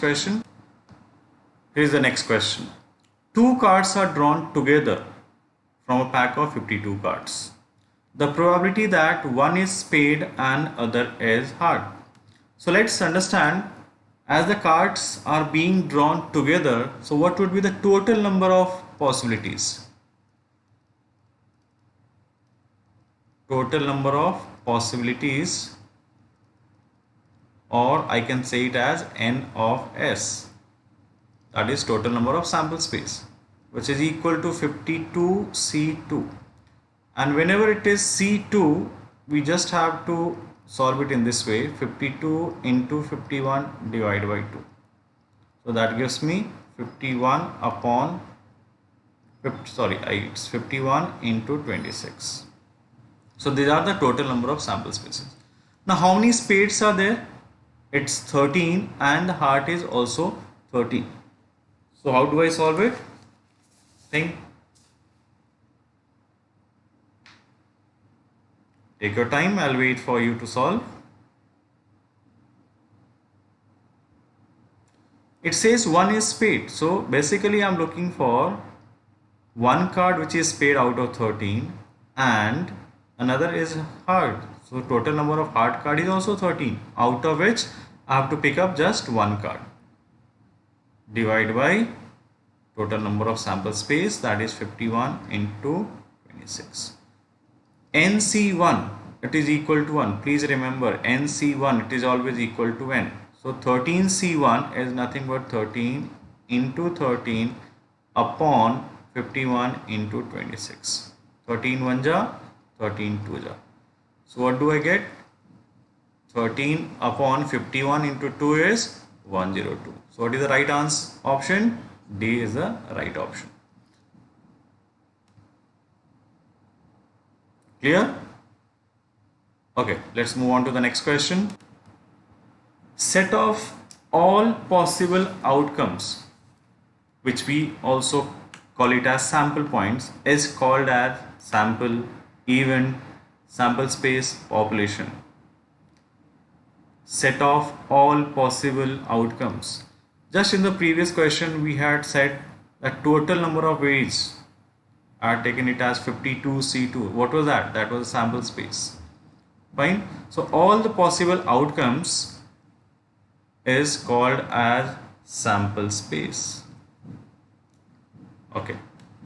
question. Here is the next question. Two cards are drawn together from a pack of 52 cards. The probability that one is spade and other is heart. So let's understand, as the cards are being drawn together, so what would be the total number of possibilities? Total number of possibilities, or I can say it as n of s, that is total number of sample space, which is equal to 52 C2. And whenever it is C2, we just have to solve it in this way: 52 into 51 divided by 2. So that gives me 51 upon it's 51 into 26. So these are the total number of sample spaces. Now how many spades are there? It's 13 and the heart is also 13. So how do I solve it? Think. Take your time, I'll wait for you to solve. It says one is spade. So basically I'm looking for one card which is spade out of 13 and another is heart. So total number of heart card is also 13, out of which I have to pick up just one card. Divide by total number of sample space, that is 51 into 26. NC1, it is equal to 1. Please remember, NC1, it is always equal to n. So 13C1 is nothing but 13 into 13 upon 51 into 26. 13 1 ja, 13 2 ja. So what do I get? 13 upon 51 into 2 is 102. So what is the right answer? Option D is the right option. Clear? Okay, let's move on to the next question. Set of all possible outcomes, which we also call it as sample points, is called as sample, event, sample space, population. Set of all possible outcomes. Just in the previous question we had said that total number of weights, I had taken it as 52 C2. What was that? That was a sample space. Fine. So all the possible outcomes is called as sample space. Okay,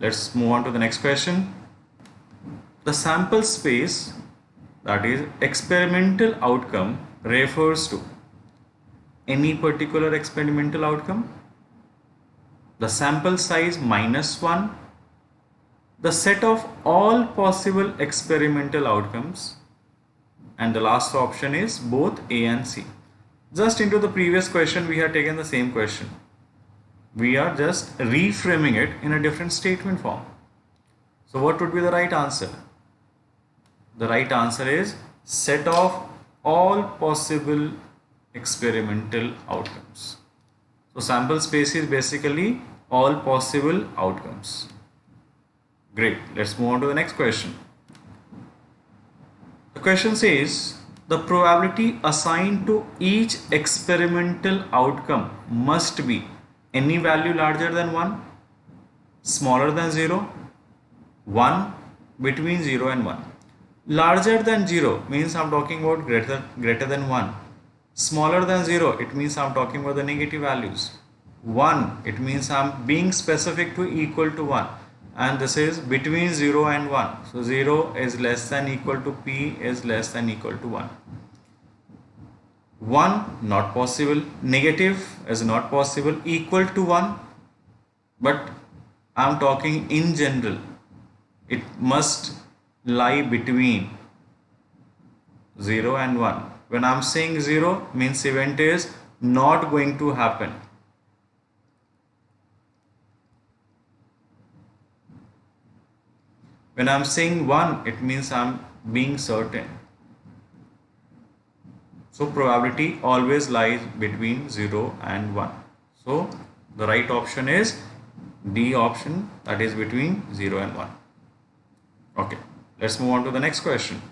let's move on to the next question. The sample space, that is experimental outcome, refers to any particular experimental outcome, the sample size minus 1, the set of all possible experimental outcomes, and the last option is both A and C. Just into the previous question we had taken the same question. We are just reframing it in a different statement form. So what would be the right answer? The right answer is set of all possible experimental outcomes. So sample space is basically all possible outcomes. Great. Let's move on to the next question. The question says the probability assigned to each experimental outcome must be any value larger than 1, smaller than 0, 1, between 0 and 1. Larger than 0 means I'm talking about greater than 1. Smaller than 0, it means I'm talking about the negative values. 1, it means I'm being specific to equal to 1. And this is between 0 and 1. So 0 is less than equal to P is less than equal to 1. 1 not possible, negative is not possible, equal to 1, but I'm talking in general. It must lie between 0 and 1. When I'm saying 0 means event is not going to happen. When I'm saying 1, it means I'm being certain. So probability always lies between 0 and 1. So the right option is D option, that is between 0 and 1. Okay, let's move on to the next question.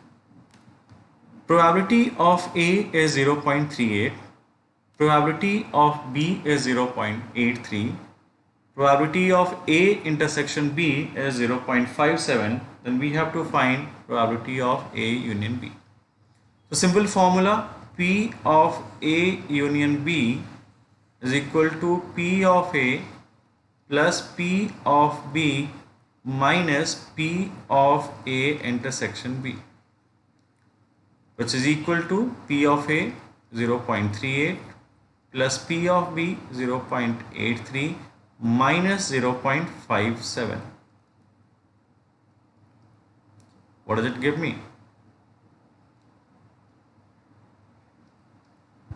Probability of A is 0.38 probability of B is 0.83, probability of A intersection B is 0.57, then we have to find probability of A union B. So simple formula, P of A union B is equal to P of A plus P of B minus P of A intersection B, which is equal to P of A 0.38 plus P of B 0.83 minus 0.57. What does it give me?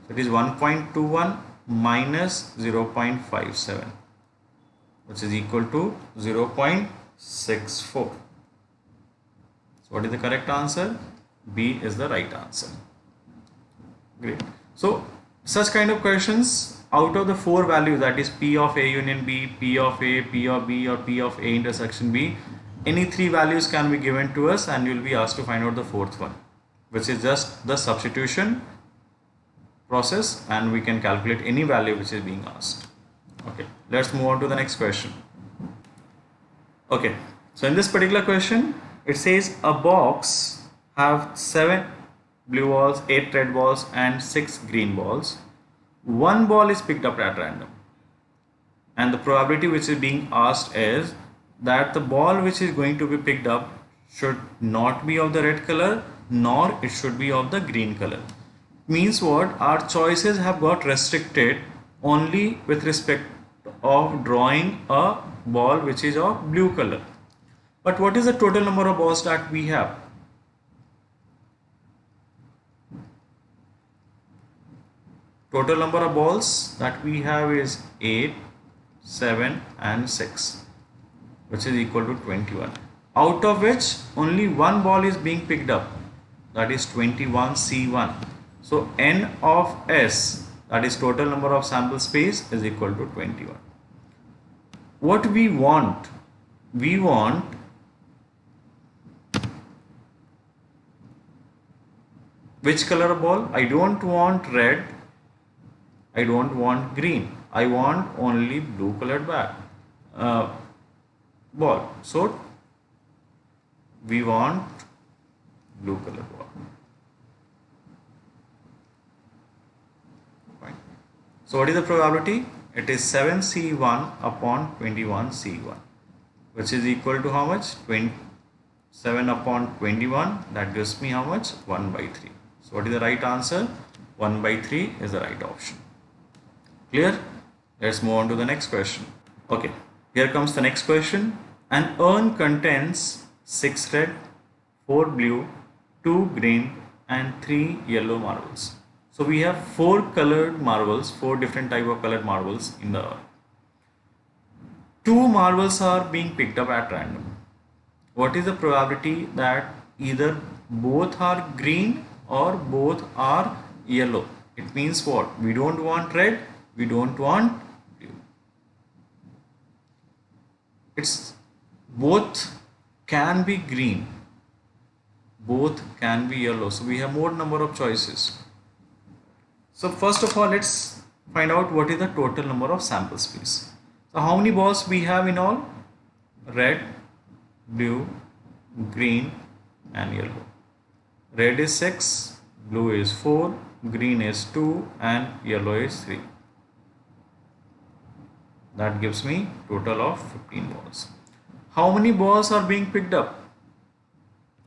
So it is 1.21 minus 0.57, which is equal to 0.64. So what is the correct answer? B is the right answer. Great. So such kind of questions, out of the four values, that is P of A union B, P of A, P of B, or P of A intersection B, any three values can be given to us and you will be asked to find out the fourth one, which is just the substitution process, and we can calculate any value which is being asked. Okay, let's move on to the next question. Okay, so in this particular question, it says a box have 7 blue balls, 8 red balls and 6 green balls. One ball is picked up at random, and the probability which is being asked is that the ball which is going to be picked up should not be of the red color, nor it should be of the green color. Means what? Our choices have got restricted only with respect of drawing a ball which is of blue color. But what is the total number of balls that we have? Total number of balls that we have is 8, 7 and 6, which is equal to 21. Out of which only one ball is being picked up, that is 21C1. So N of S, that is total number of sample space, is equal to 21. What we want? We want which color of ball? I don't want red, I don't want green, I want only blue colored ball. So we want blue colored ball. Fine. So what is the probability? It is 7C1 upon 21C1, which is equal to how much? 7 upon 21, that gives me how much? 1 by 3. So what is the right answer? 1 by 3 is the right option. Clear? Let's move on to the next question. Okay, here comes the next question. An urn contains 6 red, 4 blue, 2 green and 3 yellow marbles. So we have 4 colored marbles, 4 different type of colored marbles in the urn. 2 marbles are being picked up at random. What is the probability that either both are green or both are yellow? It means what? We don't want red, we don't want blue. It's both can be green, both can be yellow. So we have more number of choices. So first of all, let's find out what is the total number of sample space. So how many balls we have in all? Red, blue, green and yellow. Red is 6, blue is 4, green is 2 and yellow is 3. That gives me total of 15 balls. How many balls are being picked up?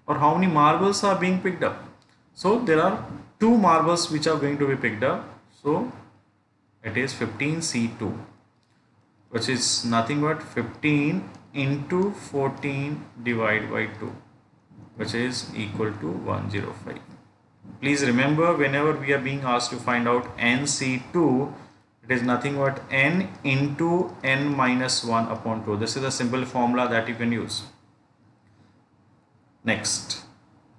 Or how many marbles are being picked up? So there are 2 marbles which are going to be picked up. So it is 15C2, which is nothing but 15 into 14 divided by 2, which is equal to 105. Please remember, whenever we are being asked to find out NC2, it is nothing but n into n minus 1 upon 2. This is a simple formula that you can use. Next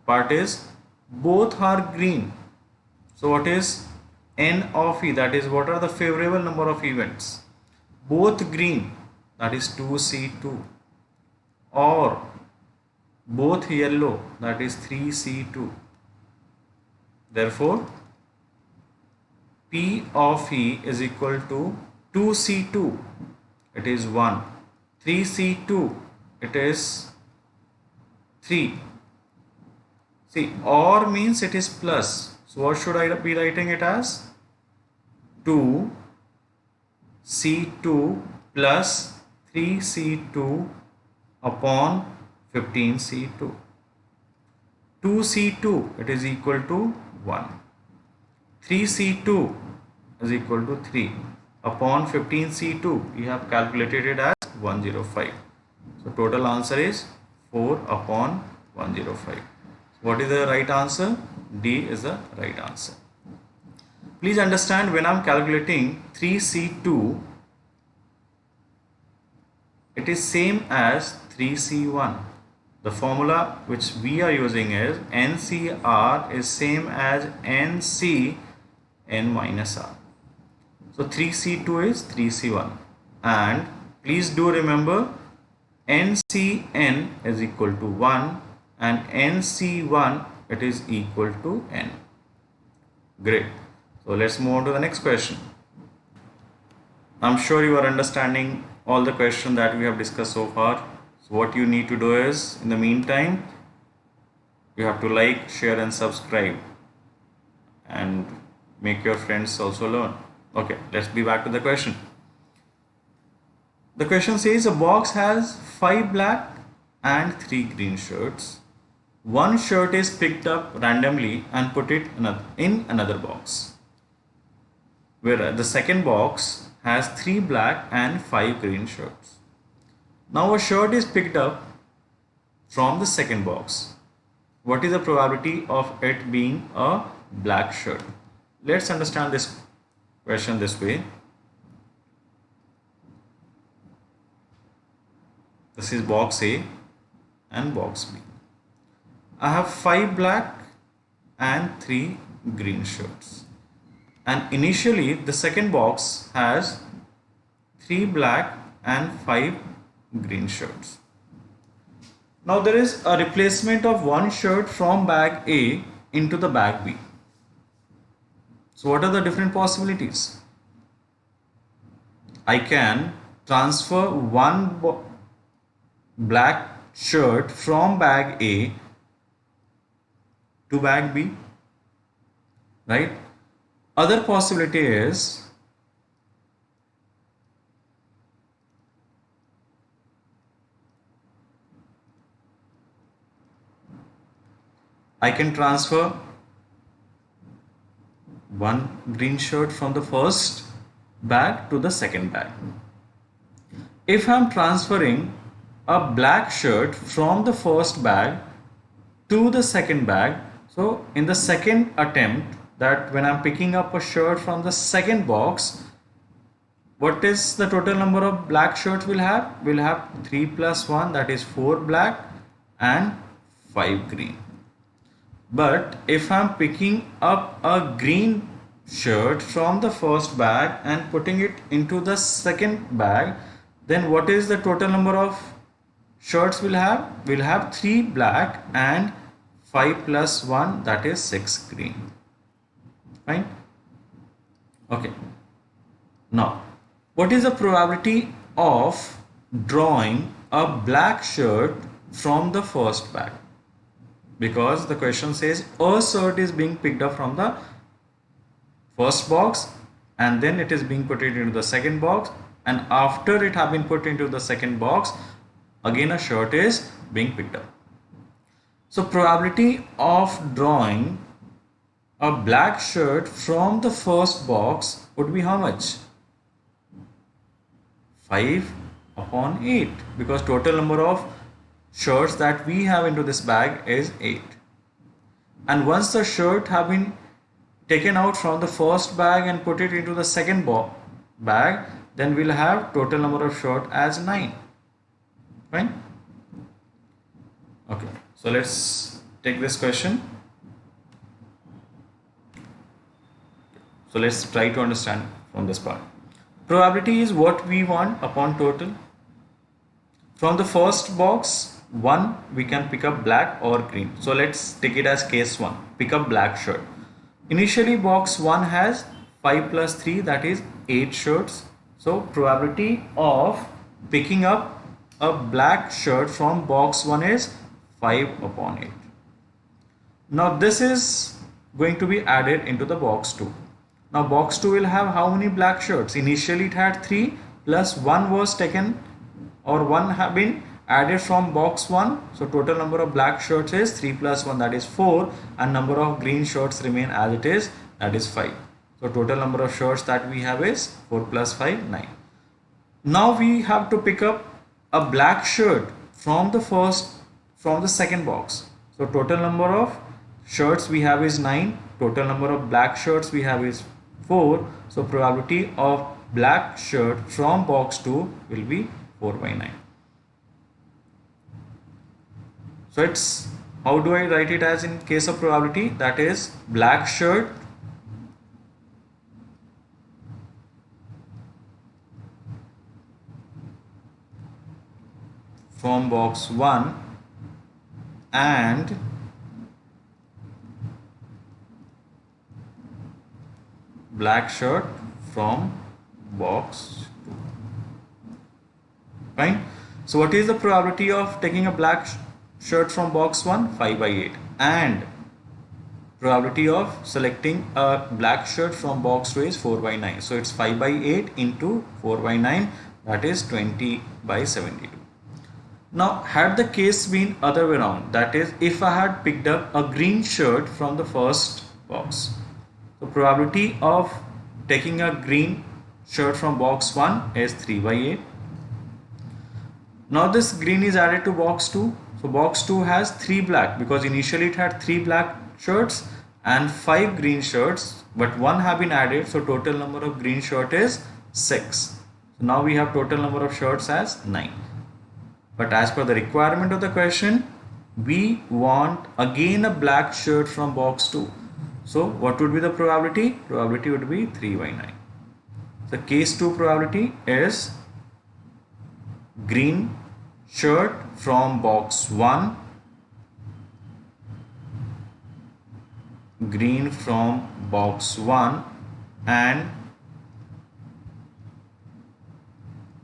part is both are green. So what is n of e? That is what are the favorable number of events? Both green, that is 2C2, or both yellow, that is 3C2. Therefore P of E is equal to 2C2, it is 1. 3C2, it is 3. See, OR means it is plus. So what should I be writing it as? 2C2 plus 3C2 upon 15C2. 2C2, it is equal to 1. 3C2 is equal to 3 upon 15C2. We have calculated it as 105. So total answer is 4 upon 105. What is the right answer? D is the right answer. Please understand, when I am calculating 3C2, it is same as 3C1. The formula which we are using is NCR is same as NC n minus R. So 3C2 is 3C1. And please do remember, NCn is equal to 1 and NC1 it is equal to n. Great. So let's move on to the next question. I'm sure you are understanding all the questions that we have discussed so far. So what you need to do is, in the meantime, you have to like, share and subscribe and make your friends also learn. Okay, let's be back to the question. The question says a box has 5 black and 3 green shirts. One shirt is picked up randomly and put it in another box, where the second box has 3 black and 5 green shirts. Now a shirt is picked up from the second box. What is the probability of it being a black shirt? Let's understand this question this way. This is box A and box B. I have 5 black and 3 green shirts. And initially the second box has 3 black and 5 green shirts. Now there is a replacement of one shirt from bag A into the bag B. So what are the different possibilities? I can transfer one black shirt from bag A to bag B, right? Other possibility is I can transfer one green shirt from the first bag to the second bag. If I am transferring a black shirt from the first bag to the second bag, so in the second attempt, that when I am picking up a shirt from the second box, what is the total number of black shirts we'll have? We'll have 3 plus 1, that is 4 black and 5 green. But if I'm picking up a green shirt from the first bag and putting it into the second bag, then what is the total number of shirts we'll have? We'll have 3 black and 5 plus 1, that is 6 green. Fine. Okay. Now, what is the probability of drawing a black shirt from the first bag? Because the question says a shirt is being picked up from the first box and then it is being put into the second box, and after it have been put into the second box, again a shirt is being picked up. So probability of drawing a black shirt from the first box would be how much? 5 upon 8, because total number of shirts that we have into this bag is 8. And once the shirt have been taken out from the first bag and put it into the second bag, then we'll have total number of shirts as 9. Fine. Okay, so let's take this question. So let's try to understand from this part. Probability is what we want upon total. From the first box 1, we can pick up black or green. So let's take it as case 1, pick up black shirt. Initially box 1 has 5 plus 3, that is 8 shirts. So probability of picking up a black shirt from box 1 is 5 upon 8. Now this is going to be added into the box 2. Now box 2 will have how many black shirts? Initially it had 3 plus 1 was taken, or 1 have been added from box 1. So total number of black shirts is 3 plus 1, that is 4, and number of green shirts remain as it is, that is 5. So total number of shirts that we have is 4 plus 5, 9. Now we have to pick up a black shirt from the second box. So total number of shirts we have is 9, total number of black shirts we have is 4. So probability of black shirt from box 2 will be 4 by 9. So it's, how do I write it as in case of probability? That is black shirt from box 1 and black shirt from box 2. Fine. So what is the probability of taking a black shirt from box 1? 5 by 8. And probability of selecting a black shirt from box 2 is 4 by 9. So it's 5 by 8 into 4 by 9, that is 20 by 72. Now had the case been other way around, that is if I had picked up a green shirt from the first box, the probability of taking a green shirt from box 1 is 3 by 8. Now this green is added to box 2. So box 2 has 3 black, because initially it had 3 black shirts and 5 green shirts, but 1 have been added, so total number of green shirt is 6. So now we have total number of shirts as 9. But as per the requirement of the question, we want again a black shirt from box 2. So what would be the probability? Probability would be 3 by 9. The case 2 probability is green shirt from box 1, green from box 1 and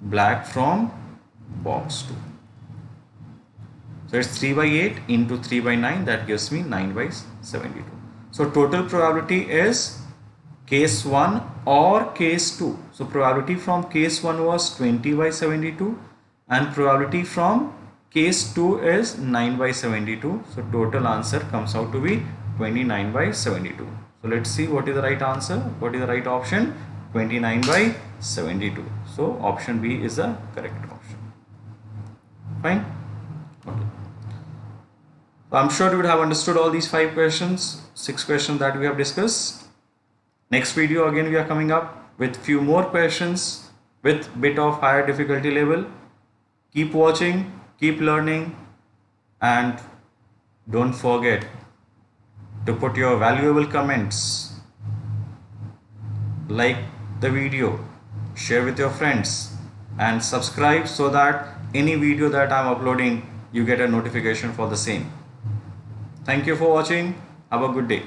black from box 2. So it's 3 by 8 into 3 by 9, that gives me 9 by 72. So total probability is case 1 or case 2. So probability from case 1 was 20 by 72 and probability from case 2 is 9 by 72. So total answer comes out to be 29 by 72. So let's see what is the right answer. What is the right option? 29 by 72. So option B is the correct option. Fine. Okay. I'm sure you would have understood all these 5 questions, 6 questions that we have discussed. Next video again we are coming up with few more questions with bit of higher difficulty level. Keep watching, keep learning, and don't forget to put your valuable comments, like the video, share with your friends and subscribe so that any video that I am uploading you get a notification for the same. Thank you for watching. Have a good day.